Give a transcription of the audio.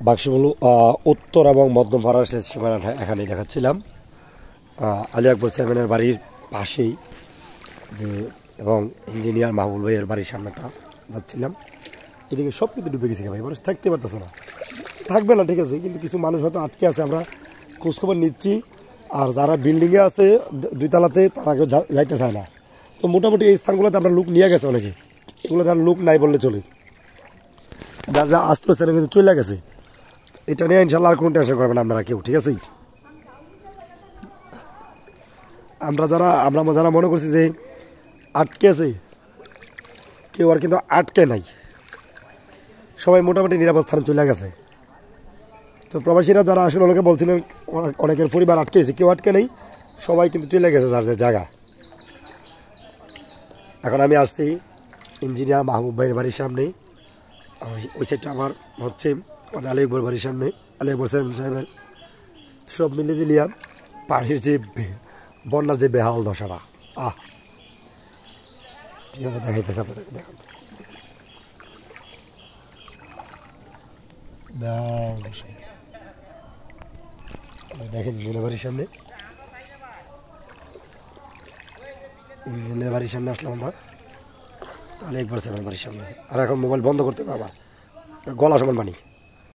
বাক্সমুল উত্তর এবং মধ্যমপাড়ার শেষ সীমানা এখানেই দেখাচ্ছিলাম। আলী আকবর চেয়ারম্যানের বাড়ির পাশেই যে এবং ইঞ্জিনিয়ার মাহবুল ভাইয়ের বাড়ির সামনেটা যাচ্ছিলাম। এদিকে সব কিন্তু ডুবে গেছে ভাই, মানুষ থাকতে পারতেছে না, থাকবে না ঠিক আছে, কিন্তু কিছু মানুষ হয়তো আটকে আছে। আমরা খোঁজখবর নিচ্ছি, আর যারা বিল্ডিংয়ে আছে দুইতলাতে তারা কেউ যাইতে চায় না। তো মোটামুটি এই স্থানগুলোতে আমরা লোক নিয়ে গেছে অনেকে, এগুলোতে আর লোক নাই বললে চলে। যার যা আস্তে আস্তে কিন্তু চলে গেছে, এটা নিয়ে ইনশাল্লাহ আর কোনো টেনশন করবেন আপনারা কেউ, ঠিক আছে। আমরা যারা মনে করছি যে আটকে আছে, কেউ আর কিন্তু আটকে নাই, সবাই মোটামুটি নিরাপদ স্থানে চলে গেছে। তো প্রবাসীরা যারা আসলে অনেকে বলছিলেন অনেকের পরিবার আটকে আছে, কেউ আটকে নেই, সবাই কিন্তু চলে গেছে যার যে জায়গা। এখন আমি আসছি ইঞ্জিনিয়ার মাহবুব ভাইয়ের বাড়ির সামনেই। ওই সাইডটা আমার হচ্ছে আমাদের আলী আকবর বাড়ির সামনে, আলী আকবর সাহেবের। সব মিলে দিলিয়া পানির যে বন্যার যে বেহাল দশাটা, ঠিক আছে, দেখাইতেছে আপনাদেরকে। দেখুন দেখেন ইঞ্জিনিয়ার বাড়ির সামনে, ইঞ্জিনিয়ার বাড়ির সামনে আসলাম আমরা, আলী আকবর সাহেবের বাড়ির সামনে। আর এখন মোবাইল বন্ধ করতে হবে, আবার গলা সমান পানি।